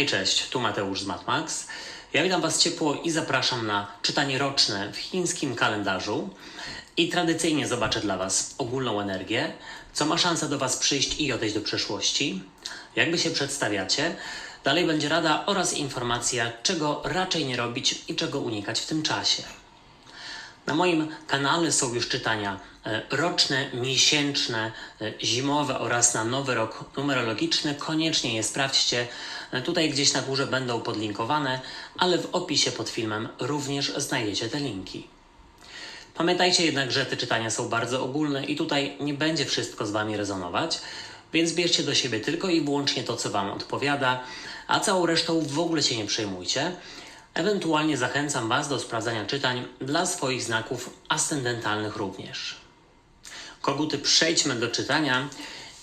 Hej, cześć, tu Mateusz z MatMax. Ja witam Was ciepło i zapraszam na czytanie roczne w chińskim kalendarzu. I tradycyjnie zobaczę dla Was ogólną energię, co ma szansę do Was przyjść i odejść do przeszłości, jakby się przedstawiacie. Dalej będzie rada oraz informacja, czego raczej nie robić i czego unikać w tym czasie. Na moim kanale są już czytania roczne, miesięczne, zimowe oraz na nowy rok numerologiczny. Koniecznie je sprawdźcie. Tutaj gdzieś na górze będą podlinkowane, ale w opisie pod filmem również znajdziecie te linki. Pamiętajcie jednak, że te czytania są bardzo ogólne i tutaj nie będzie wszystko z Wami rezonować, więc bierzcie do siebie tylko i wyłącznie to, co Wam odpowiada, a całą resztą w ogóle się nie przejmujcie. Ewentualnie zachęcam Was do sprawdzania czytań dla swoich znaków ascendentalnych również. Koguty, przejdźmy do czytania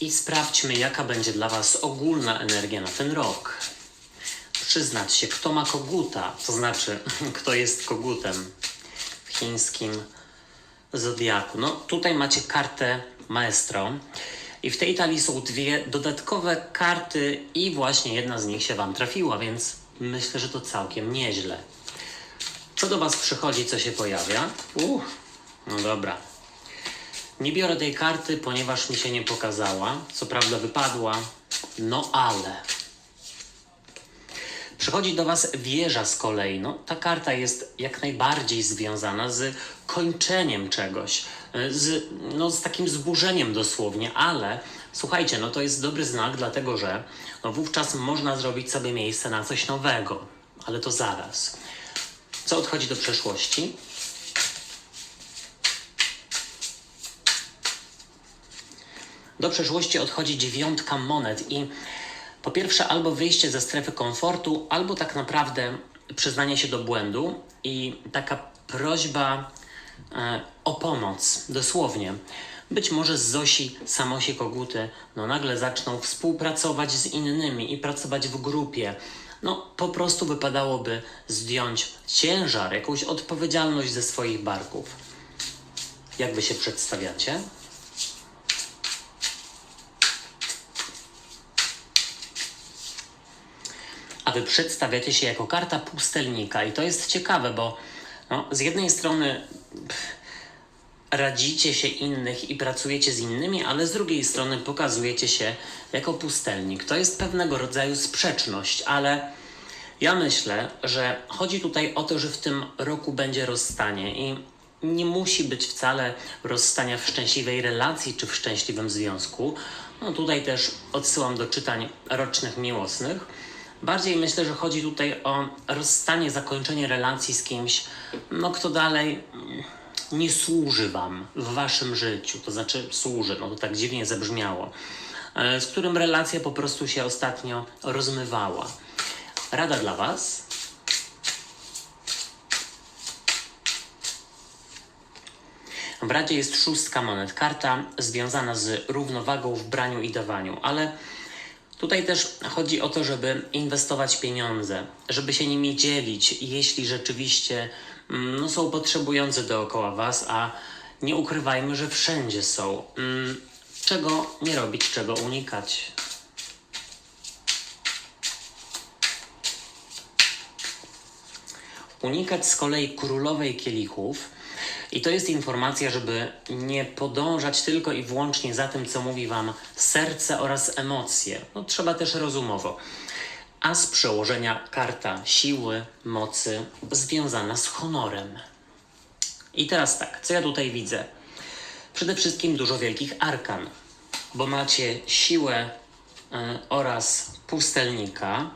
i sprawdźmy, jaka będzie dla Was ogólna energia na ten rok. Przyznać się, kto ma koguta, to znaczy, kto jest kogutem w chińskim zodiaku. No, tutaj macie kartę Maestro i w tej talii są dwie dodatkowe karty i właśnie jedna z nich się Wam trafiła, więc myślę, że to całkiem nieźle. Co do Was przychodzi, co się pojawia? No dobra. Nie biorę tej karty, ponieważ mi się nie pokazała. Co prawda wypadła, no ale. Przychodzi do Was wieża z kolei. No, ta karta jest jak najbardziej związana z kończeniem czegoś, z takim zburzeniem dosłownie, ale słuchajcie, no to jest dobry znak, dlatego że wówczas można zrobić sobie miejsce na coś nowego, ale to zaraz. Co odchodzi do przeszłości? Do przeszłości odchodzi 9 monet i po pierwsze albo wyjście ze strefy komfortu, albo tak naprawdę przyznanie się do błędu i taka prośba o pomoc, dosłownie. Być może z Zosi, Samosi, Koguty nagle zaczną współpracować z innymi i pracować w grupie. Po prostu wypadałoby zdjąć ciężar, jakąś odpowiedzialność ze swoich barków. Jak Wy się przedstawiacie? A Wy przedstawiacie się jako karta pustelnika i to jest ciekawe, bo z jednej strony radzicie się innych i pracujecie z innymi, ale z drugiej strony pokazujecie się jako pustelnik. To jest pewnego rodzaju sprzeczność, ale ja myślę, że chodzi tutaj o to, że w tym roku będzie rozstanie i nie musi być wcale rozstania w szczęśliwej relacji czy w szczęśliwym związku. Tutaj też odsyłam do czytań rocznych miłosnych. Bardziej myślę, że chodzi tutaj o rozstanie, zakończenie relacji z kimś, kto dalej nie służy Wam w Waszym życiu. To znaczy służy, to tak dziwnie zabrzmiało. Z którym relacja po prostu się ostatnio rozmywała. Rada dla Was. W radzie jest 6 monet. Karta związana z równowagą w braniu i dawaniu, ale tutaj też chodzi o to, żeby inwestować pieniądze, żeby się nimi dzielić, jeśli rzeczywiście są potrzebujący dookoła Was, a nie ukrywajmy, że wszędzie są. Czego nie robić, czego unikać. Unikać z kolei królowej kielichów. I to jest informacja, żeby nie podążać tylko i wyłącznie za tym, co mówi Wam serce oraz emocje. Trzeba też rozumowo. A z przełożenia karta siły, mocy związana z honorem. I teraz tak, co ja tutaj widzę? Przede wszystkim dużo wielkich arkan, bo macie siłę oraz pustelnika,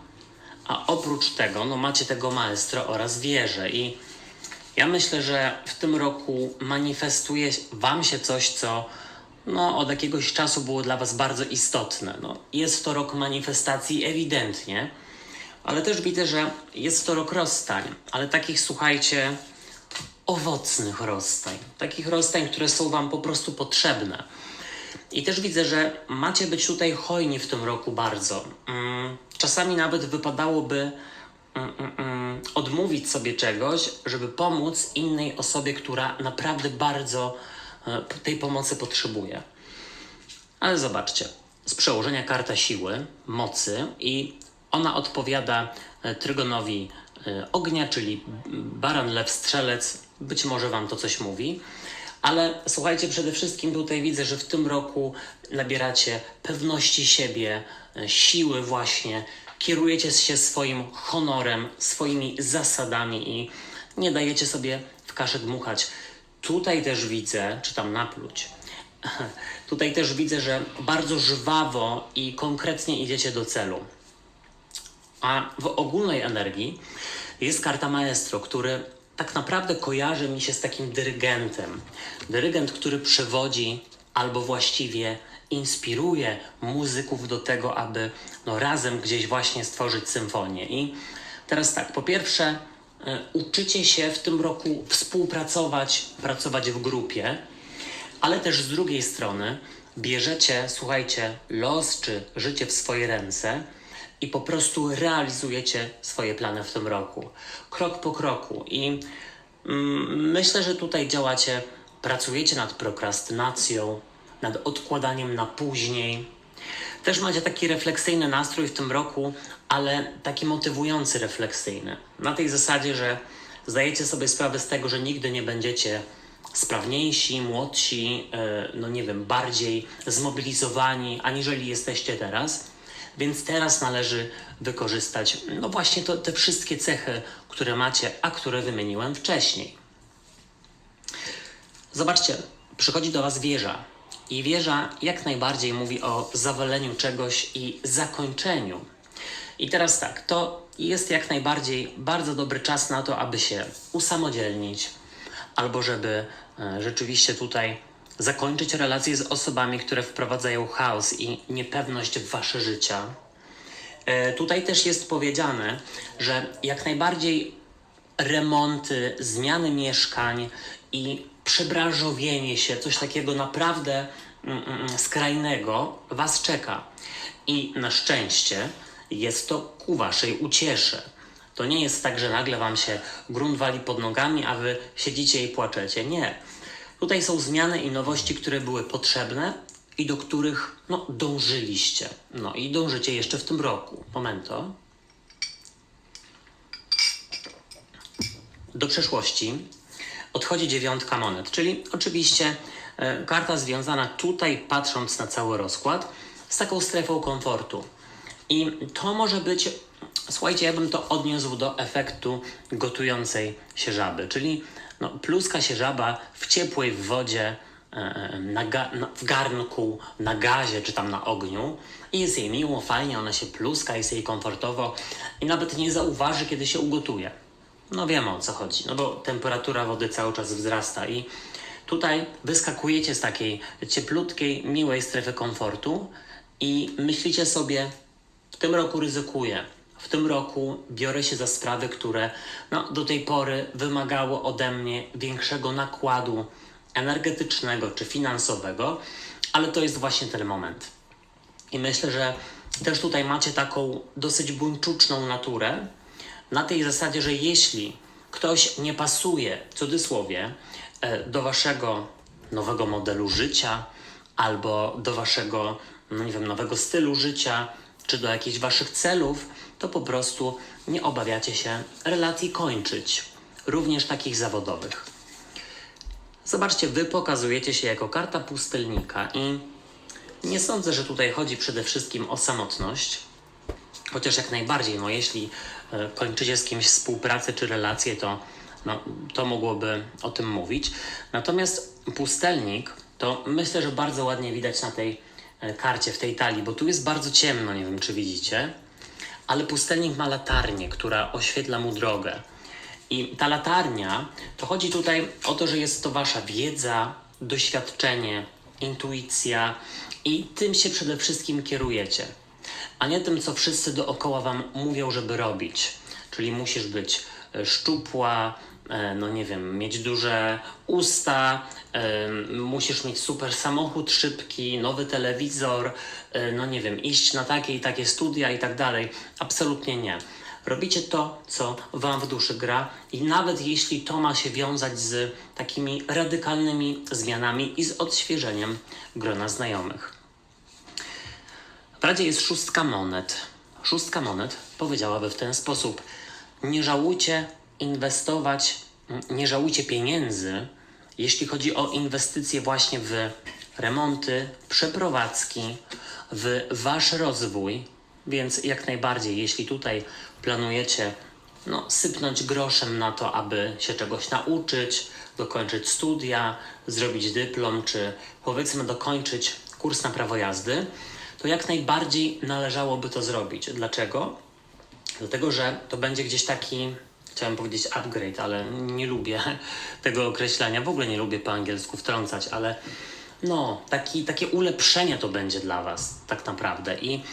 a oprócz tego macie tego maestro oraz wieżę. I ja myślę, że w tym roku manifestuje Wam się coś, co od jakiegoś czasu było dla Was bardzo istotne. Jest to rok manifestacji ewidentnie, ale też widzę, że jest to rok rozstań, ale takich, słuchajcie, owocnych rozstań. Takich rozstań, które są Wam po prostu potrzebne. I też widzę, że macie być tutaj hojni w tym roku bardzo. Czasami nawet wypadałoby odmówić sobie czegoś, żeby pomóc innej osobie, która naprawdę bardzo tej pomocy potrzebuje. Ale zobaczcie, z przełożenia karta siły, mocy i Ona odpowiada trygonowi ognia, czyli baran, lew, strzelec. Być może wam to coś mówi. Ale słuchajcie, przede wszystkim tutaj widzę, że w tym roku nabieracie pewności siebie, siły właśnie, kierujecie się swoim honorem, swoimi zasadami i nie dajecie sobie w kaszę dmuchać. Tutaj też widzę, czy tam napluć, tutaj też widzę, że bardzo żwawo i konkretnie idziecie do celu. A w ogólnej energii jest karta Maestro, który tak naprawdę kojarzy mi się z takim dyrygentem. Dyrygent, który przewodzi albo właściwie inspiruje muzyków do tego, aby razem gdzieś właśnie stworzyć symfonię. I teraz tak, po pierwsze uczycie się w tym roku współpracować, pracować w grupie, ale też z drugiej strony bierzecie, słuchajcie, los czy życie w swoje ręce i po prostu realizujecie swoje plany w tym roku. Krok po kroku. I myślę, że tutaj działacie, pracujecie nad prokrastynacją, nad odkładaniem na później. Też macie taki refleksyjny nastrój w tym roku, ale taki motywujący, refleksyjny. Na tej zasadzie, że zdajecie sobie sprawę z tego, że nigdy nie będziecie sprawniejsi, młodsi, bardziej zmobilizowani, aniżeli jesteście teraz. Więc teraz należy wykorzystać właśnie te wszystkie cechy, które macie, a które wymieniłem wcześniej. Zobaczcie, przychodzi do was wieża. I wieża jak najbardziej mówi o zawaleniu czegoś i zakończeniu. I teraz tak, to jest jak najbardziej bardzo dobry czas na to, aby się usamodzielnić, albo żeby rzeczywiście tutaj zakończyć relacje z osobami, które wprowadzają chaos i niepewność w wasze życia. Tutaj też jest powiedziane, że jak najbardziej remonty, zmiany mieszkań i przebranżowienie się, coś takiego naprawdę skrajnego was czeka. I na szczęście jest to ku waszej uciesze. To nie jest tak, że nagle wam się grunt wali pod nogami, a wy siedzicie i płaczecie. Nie. Tutaj są zmiany i nowości, które były potrzebne i do których dążyliście. I dążycie jeszcze w tym roku. Momento. Do przeszłości odchodzi 9 monet, czyli oczywiście karta związana tutaj, patrząc na cały rozkład, z taką strefą komfortu. I to może być, słuchajcie, ja bym to odniósł do efektu gotującej się żaby, czyli pluska się żaba w ciepłej wodzie, w garnku, na gazie czy tam na ogniu i jest jej miło, fajnie, ona się pluska, jest jej komfortowo i nawet nie zauważy, kiedy się ugotuje. Wiemy, o co chodzi, bo temperatura wody cały czas wzrasta i tutaj wyskakujecie z takiej cieplutkiej, miłej strefy komfortu i myślicie sobie, w tym roku ryzykuję, w tym roku biorę się za sprawy, które do tej pory wymagało ode mnie większego nakładu energetycznego czy finansowego, ale to jest właśnie ten moment. I myślę, że też tutaj macie taką dosyć buńczuczną naturę, na tej zasadzie, że jeśli ktoś nie pasuje, w cudzysłowie, do waszego nowego modelu życia albo do waszego, nowego stylu życia, czy do jakichś waszych celów, to po prostu nie obawiacie się relacji kończyć, również takich zawodowych. Zobaczcie, wy pokazujecie się jako karta pustelnika i nie sądzę, że tutaj chodzi przede wszystkim o samotność, chociaż jak najbardziej, jeśli kończycie z kimś współpracę czy relację, to mogłoby o tym mówić. Natomiast pustelnik, to myślę, że bardzo ładnie widać na tej karcie, w tej talii, bo tu jest bardzo ciemno, nie wiem czy widzicie, ale pustelnik ma latarnię, która oświetla mu drogę. I ta latarnia, to chodzi tutaj o to, że jest to wasza wiedza, doświadczenie, intuicja i tym się przede wszystkim kierujecie, a nie tym, co wszyscy dookoła wam mówią, żeby robić. Czyli musisz być szczupła, mieć duże usta, musisz mieć super samochód szybki, nowy telewizor, iść na takie i takie studia i tak dalej. Absolutnie nie. Robicie to, co wam w duszy gra i nawet jeśli to ma się wiązać z takimi radykalnymi zmianami i z odświeżeniem grona znajomych. W radzie jest 6 monet. Szóstka monet powiedziałaby w ten sposób: nie żałujcie inwestować, nie żałujcie pieniędzy, jeśli chodzi o inwestycje właśnie w remonty, przeprowadzki, w wasz rozwój, więc jak najbardziej, jeśli tutaj planujecie sypnąć groszem na to, aby się czegoś nauczyć, dokończyć studia, zrobić dyplom, czy powiedzmy dokończyć kurs na prawo jazdy, to jak najbardziej należałoby to zrobić. Dlaczego? Dlatego, że to będzie gdzieś taki, chciałem powiedzieć upgrade, ale nie lubię tego określenia, w ogóle nie lubię po angielsku wtrącać, ale takie ulepszenie to będzie dla was tak naprawdę i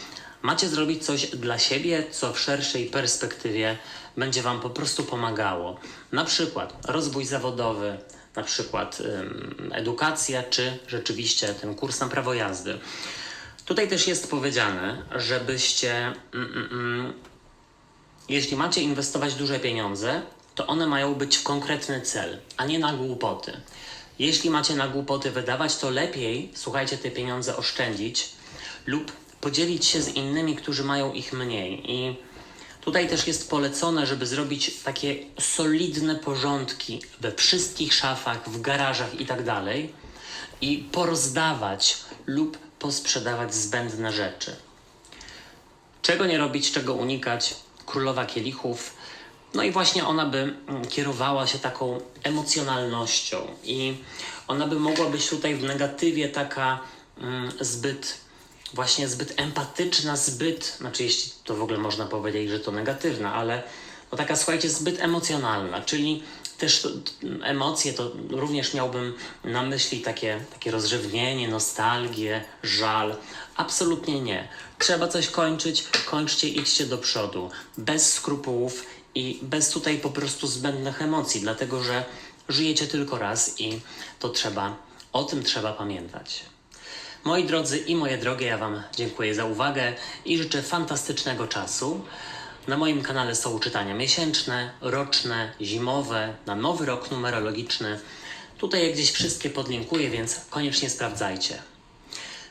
macie zrobić coś dla siebie, co w szerszej perspektywie będzie wam po prostu pomagało. Na przykład rozwój zawodowy, na przykład edukacja, czy rzeczywiście ten kurs na prawo jazdy. Tutaj też jest powiedziane, żebyście, jeśli macie inwestować duże pieniądze, to one mają być w konkretny cel, a nie na głupoty. Jeśli macie na głupoty wydawać, to lepiej, słuchajcie, te pieniądze oszczędzić lub podzielić się z innymi, którzy mają ich mniej. I tutaj też jest polecone, żeby zrobić takie solidne porządki we wszystkich szafach, w garażach i tak dalej i porozdawać lub posprzedawać zbędne rzeczy. Czego nie robić, czego unikać? Królowa kielichów. No i właśnie ona by kierowała się taką emocjonalnością i ona by mogła być tutaj w negatywie taka zbyt empatyczna, jeśli to w ogóle można powiedzieć, że to negatywna, ale taka, słuchajcie, zbyt emocjonalna, czyli też emocje to również miałbym na myśli takie rozrzewnienie, nostalgię, żal. Absolutnie nie. Trzeba coś kończyć, kończcie, idźcie do przodu, bez skrupułów i bez tutaj po prostu zbędnych emocji, dlatego że żyjecie tylko raz i o tym trzeba pamiętać. Moi drodzy i moje drogie, ja wam dziękuję za uwagę i życzę fantastycznego czasu. Na moim kanale są czytania miesięczne, roczne, zimowe, na nowy rok numerologiczny. Tutaj jak gdzieś wszystkie podlinkuję, więc koniecznie sprawdzajcie.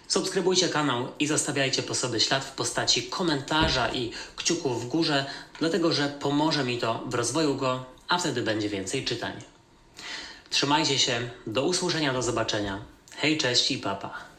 Subskrybujcie kanał i zostawiajcie po sobie ślad w postaci komentarza i kciuków w górze, dlatego że pomoże mi to w rozwoju go, a wtedy będzie więcej czytań. Trzymajcie się, do usłyszenia, do zobaczenia. Hej, cześć i papa.